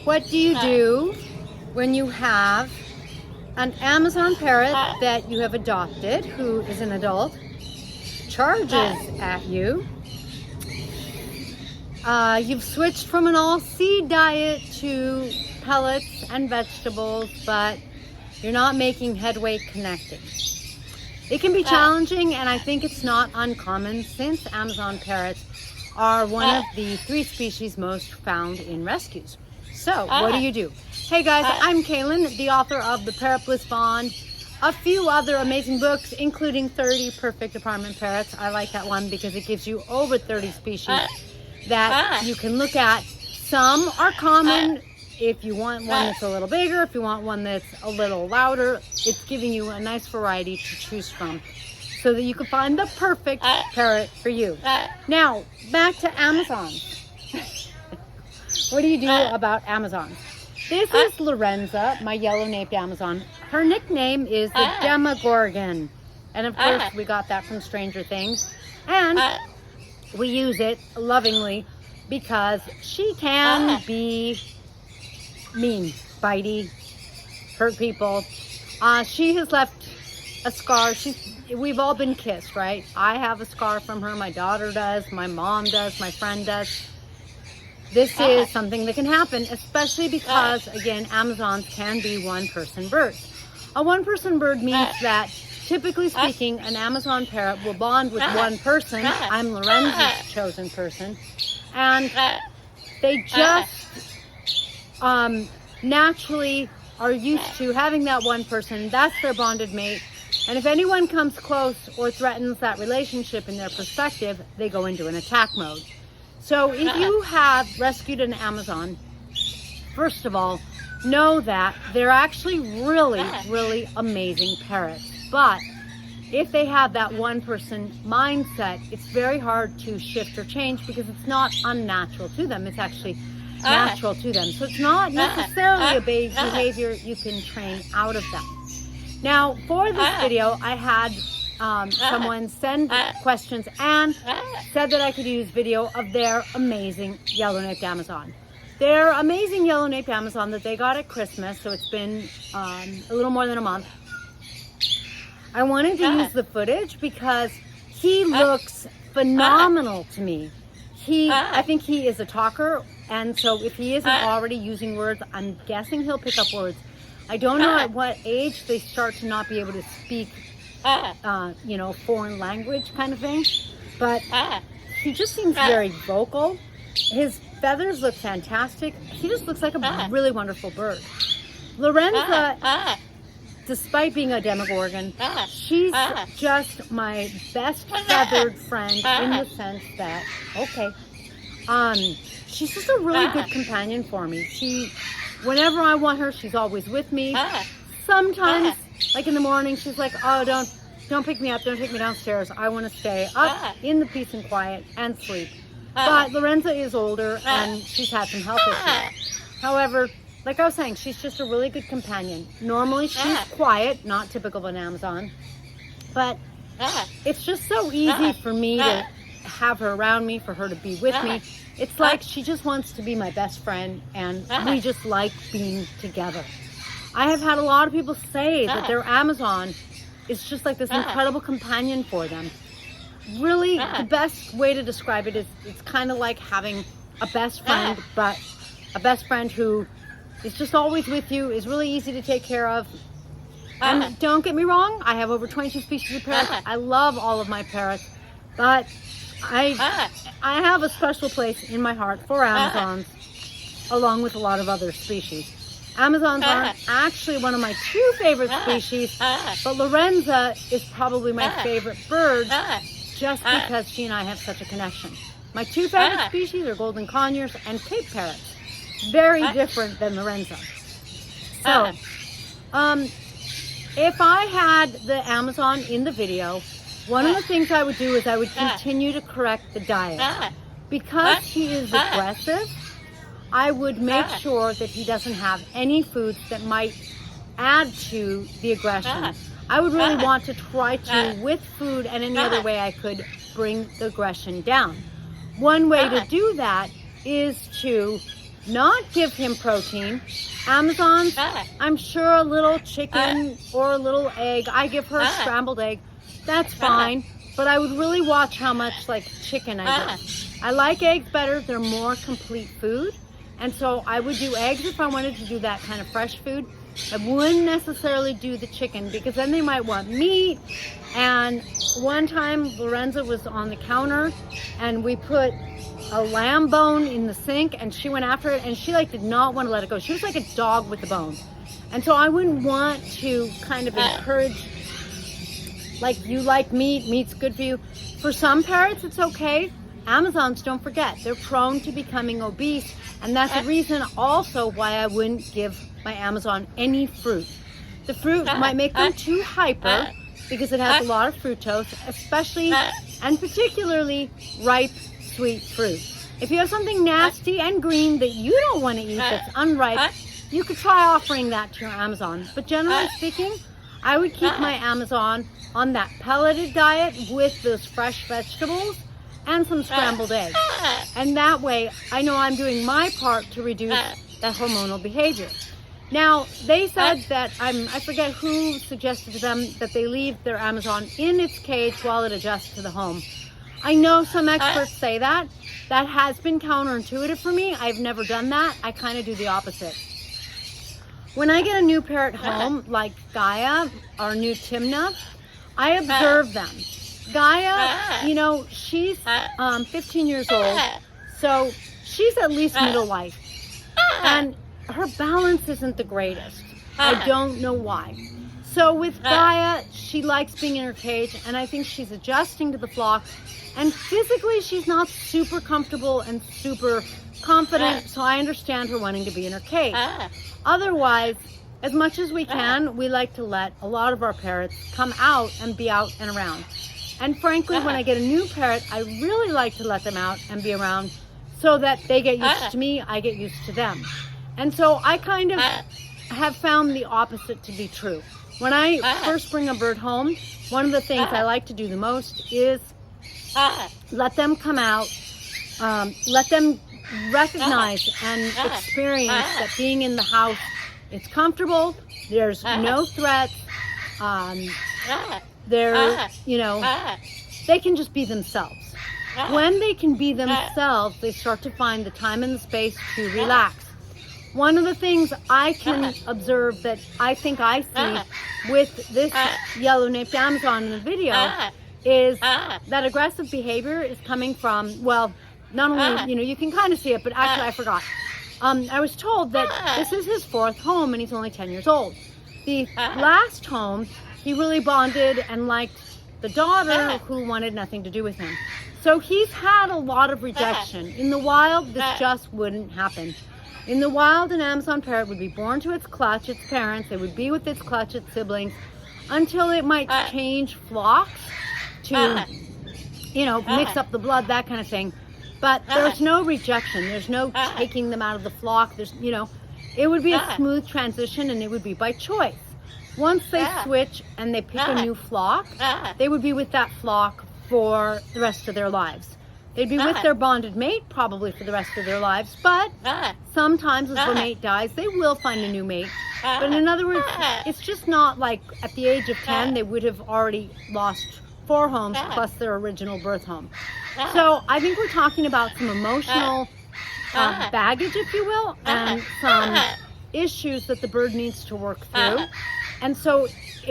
What do you do when you have an Amazon parrot that you have adopted, who is an adult, charges at you? You've switched from an all-seed diet to pellets and vegetables, but you're not making headway connecting. It can be challenging, and I think it's not uncommon since Amazon parrots are one of the 3 species most found in rescues. So, what do you do? Hey guys, I'm Kaylin, the author of The Parrot Bliss Bond, a few other amazing books, including 30 Perfect Apartment Parrots. I like that one because it gives you over 30 species that you can look at. Some are common. If you want one that's a little bigger, if you want one that's a little louder, it's giving you a nice variety to choose from so that you can find the perfect parrot for you. Now, back to Amazon. What do you do about Amazon? This is Lorenza, my yellow-naped Amazon. Her nickname is the Demogorgon. And of course, we got that from Stranger Things. And we use it lovingly because she can be mean, bitey, hurt people. She has left a scar. We've all been kissed, right? I have a scar from her. My daughter does. My mom does. My friend does. This is something that can happen, especially because, again, Amazons can be one-person birds. A one-person bird means that, typically speaking, an Amazon parrot will bond with one person. I'm Lorenza's chosen person. And they just naturally are used to having that one person. That's their bonded mate. And if anyone comes close or threatens that relationship in their perspective, they go into an attack mode. So if you have rescued an Amazon, first of all, know that they're actually really amazing parrots. But if they have that one person mindset, it's very hard to shift or change because it's not unnatural to them. It's actually natural to them. So it's not necessarily a behavior you can train out of them. Now, for this video, I had someone send questions and said that I could use video of their amazing yellow-naped Amazon. Their amazing yellow-naped Amazon that they got at Christmas, so it's been a little more than a month. I wanted to use the footage because he looks phenomenal to me. I think he is a talker, and so if he isn't already using words, I'm guessing he'll pick up words. I don't know at what age they start to not be able to speak foreign language kind of thing, but he just seems very vocal. His feathers look fantastic. He just looks like a really wonderful bird. Lorenza, despite being a Demogorgon, she's just my best feathered friend in the sense that, she's just a really good companion for me. Whenever I want her, she's always with me. Sometimes, like in the morning, she's like, oh, don't pick me up, don't take me downstairs. I want to stay up in the peace and quiet and sleep. But Lorenza is older and she's had some health issues. However, like I was saying, she's just a really good companion. Normally she's quiet, not typical of an Amazon, but it's just so easy for me to have her around me, for her to be with me. It's like she just wants to be my best friend, and we just like being together. I have had a lot of people say that their Amazon is just like this incredible companion for them. Really, the best way to describe it is it's kind of like having a best friend, but a best friend who is just always with you, is really easy to take care of. And don't get me wrong, I have over 22 species of parrots. I love all of my parrots, but I have a special place in my heart for Amazons, along with a lot of other species. Amazons aren't actually one of my 2 favorite species, but Lorenza is probably my favorite bird just because she and I have such a connection. My 2 favorite species are golden conures and Cape parrots. Very different than Lorenza. So, if I had the Amazon in the video, one of the things I would do is I would continue to correct the diet. Because he is aggressive, I would make sure that he doesn't have any foods that might add to the aggression. I would really want to try to, with food and any other way I could, bring the aggression down. One way to do that is to not give him protein. Amazons, I'm sure a little chicken or a little egg. I give her a scrambled egg. That's fine. But I would really watch how much like chicken I give. I like eggs better. They're more complete food. And so I would do eggs if I wanted to do that kind of fresh food. I wouldn't necessarily do the chicken because then they might want meat. And one time Lorenza was on the counter and we put a lamb bone in the sink and she went after it and she like did not want to let it go. She was like a dog with the bone. And so I wouldn't want to kind of encourage, like, you like meat, meat's good for you. For some parrots, it's okay. Amazons, don't forget, they're prone to becoming obese. And that's the reason also why I wouldn't give my Amazon any fruit. The fruit might make them too hyper because it has a lot of fructose, especially and particularly ripe, sweet fruit. If you have something nasty and green that you don't want to eat that's unripe, you could try offering that to your Amazon. But generally speaking, I would keep my Amazon on that pelleted diet with those fresh vegetables and some scrambled eggs. And that way, I know I'm doing my part to reduce that hormonal behavior. Now, they said that, I forget who suggested to them that they leave their Amazon in its cage while it adjusts to the home. I know some experts say that. That has been counterintuitive for me. I've never done that. I kind of do the opposite. When I get a new parrot home, like Gaia or new Timna, I observe them. Gaia, you know, she's 15 years old, so she's at least middle life. And her balance isn't the greatest. I don't know why. So with Gaia, she likes being in her cage, and I think she's adjusting to the flock. And physically, she's not super comfortable and super confident, so I understand her wanting to be in her cage. Otherwise, as much as we can, we like to let a lot of our parrots come out and be out and around. And frankly, when I get a new parrot, I really like to let them out and be around so that they get used to me, I get used to them. And so I kind of have found the opposite to be true. When I first bring a bird home, one of the things I like to do the most is let them come out, let them recognize and experience that being in the house, it's comfortable, there's no threats, they're, you know, they can just be themselves. When they can be themselves, they start to find the time and the space to relax. One of the things I can observe that I think I see with this yellow-naped Amazon in the video is that aggressive behavior is coming from, well, not only, you know, you can kind of see it, but actually I forgot. I was told that this is his fourth home and he's only 10 years old. The last home, he really bonded and liked the daughter who wanted nothing to do with him. So he's had a lot of rejection. In the wild, this just wouldn't happen. In the wild, an Amazon parrot would be born to its clutch, its parents. They would be with its clutch, its siblings, until it might change flocks to, you know, mix up the blood, that kind of thing. But there's no rejection. There's no taking them out of the flock. There's, you know, it would be a smooth transition and it would be by choice. Once they switch and they pick a new flock, they would be with that flock for the rest of their lives. They'd be with their bonded mate probably for the rest of their lives, but sometimes as the mate dies, they will find a new mate. But in other words, it's just not like at the age of 10, they would have already lost 4 homes plus their original birth home. So I think we're talking about some emotional baggage, if you will, and some issues that the bird needs to work through. And so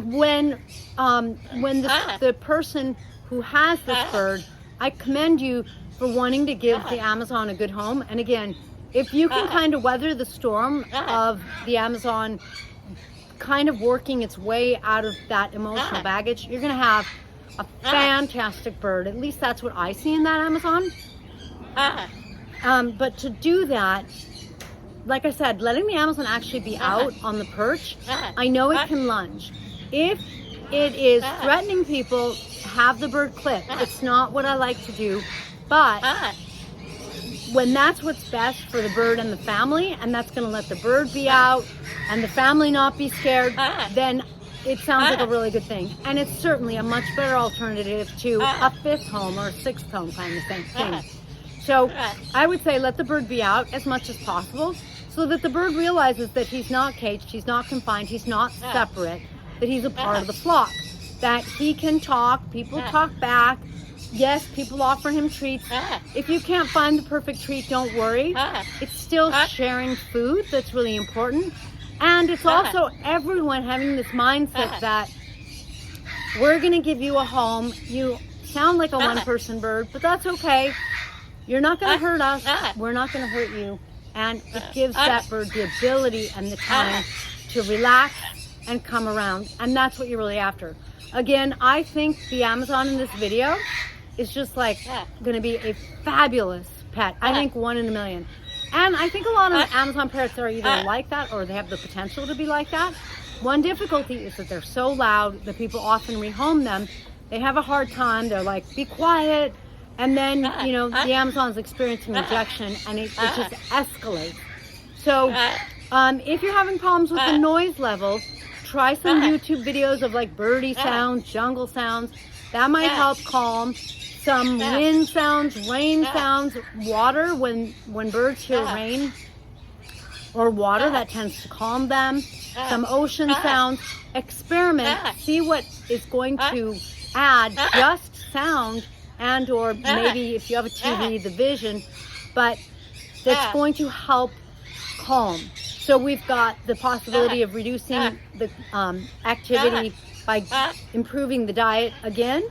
when the person who has this bird, I commend you for wanting to give the Amazon a good home. And again, if you can kind of weather the storm of the Amazon kind of working its way out of that emotional baggage, you're going to have a fantastic bird. At least that's what I see in that Amazon. But to do that, like I said, letting the Amazon actually be out on the perch, I know it can lunge. If it is threatening people, have the bird clip. It's not what I like to do, but when that's what's best for the bird and the family, and that's going to let the bird be out and the family not be scared, then it sounds like a really good thing. And it's certainly a much better alternative to a 5th home or a 6th home kind of thing. So I would say let the bird be out as much as possible so that the bird realizes that he's not caged, he's not confined, he's not separate, that he's a part of the flock, that he can talk, people talk back. Yes, people offer him treats. If you can't find the perfect treat, don't worry. It's still sharing food that's really important. And it's also everyone having this mindset that we're going to give you a home. You sound like a one-person bird, but that's okay. You're not going to hurt us. We're not going to hurt you. And it gives that bird the ability and the time to relax and come around. And that's what you're really after. Again, I think the Amazon in this video is just like going to be a fabulous pet. I think 1 in a million. And I think a lot of Amazon parrots are either like that or they have the potential to be like that. One difficulty is that they're so loud that people often rehome them. They have a hard time. They're like, be quiet. And then, you know, the Amazon's experiencing rejection and it just escalates. So if you're having problems with the noise level, try some YouTube videos of like birdie sounds, jungle sounds. That might help calm. Some wind sounds, rain sounds, water, when birds hear rain or water, that tends to calm them. Some ocean sounds. Experiment, see what is going to add just sound and or maybe if you have a TV, the vision, but that's going to help calm. So we've got the possibility of reducing the activity by improving the diet again.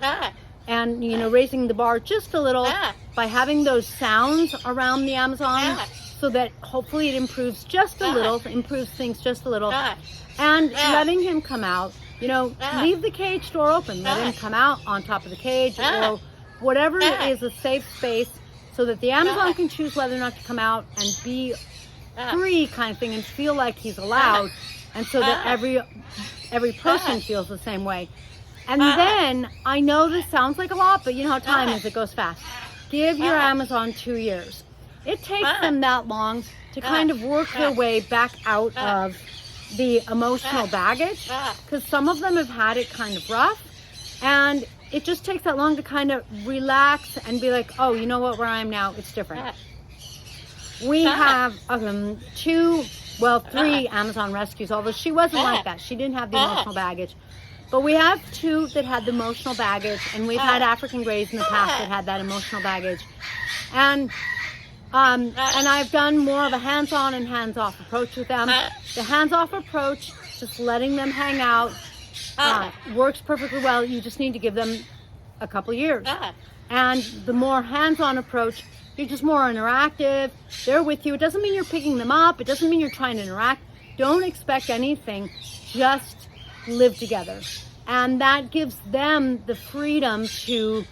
And, you know, raising the bar just a little by having those sounds around the Amazon so that hopefully it improves just a little, improves things just a little. And letting him come out, you know, leave the cage door open. Let him come out on top of the cage or whatever is a safe space so that the Amazon can choose whether or not to come out and be free kind of thing and feel like he's allowed. And so that every person feels the same way. And then, I know this sounds like a lot, but you know how time is, it goes fast. Give your Amazon 2 years. It takes them that long to kind of work their way back out of the emotional baggage, because some of them have had it kind of rough, and it just takes that long to kind of relax and be like, oh, you know what, where I am now, it's different. We have 3 Amazon rescues, although she wasn't like that. She didn't have the emotional baggage. But we have 2 that had the emotional baggage, and we've had African Greys in the past that had that emotional baggage. And I've done more of a hands-on and hands-off approach with them. The hands-off approach, just letting them hang out, works perfectly well. You just need to give them a couple years. And the more hands-on approach, you're just more interactive. They're with you. It doesn't mean you're picking them up. It doesn't mean you're trying to interact. Don't expect anything. Just live together, and that gives them the freedom to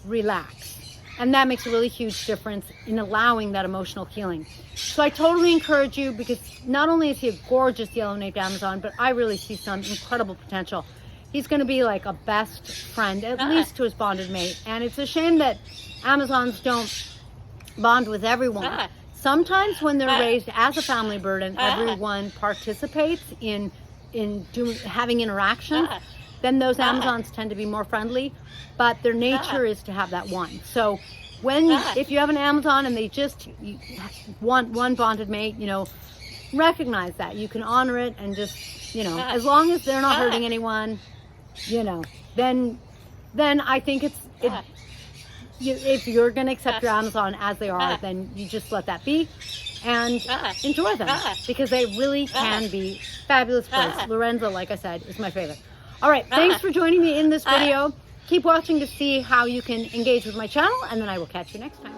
relax, and that makes a really huge difference in allowing that emotional healing. So I totally encourage you, because not only is he a gorgeous yellow-naped Amazon, but I really see some incredible potential. He's going to be like a best friend, at least to his bonded mate. And it's a shame that Amazons don't bond with everyone. Sometimes when they're raised as a family bird and everyone participates in having interactions, then those Amazons tend to be more friendly, but their nature is to have that one. So if you have an Amazon and they just want one bonded mate, you know, recognize that. You can honor it and just, you know, as long as they're not hurting anyone, you know, then I think if you're going to accept your Amazon as they are, then you just let that be. And enjoy them, because they really can be fabulous birds. Lorenzo, like I said, is my favorite. All right, thanks for joining me in this video. Keep watching to see how you can engage with my channel, and then I will catch you next time.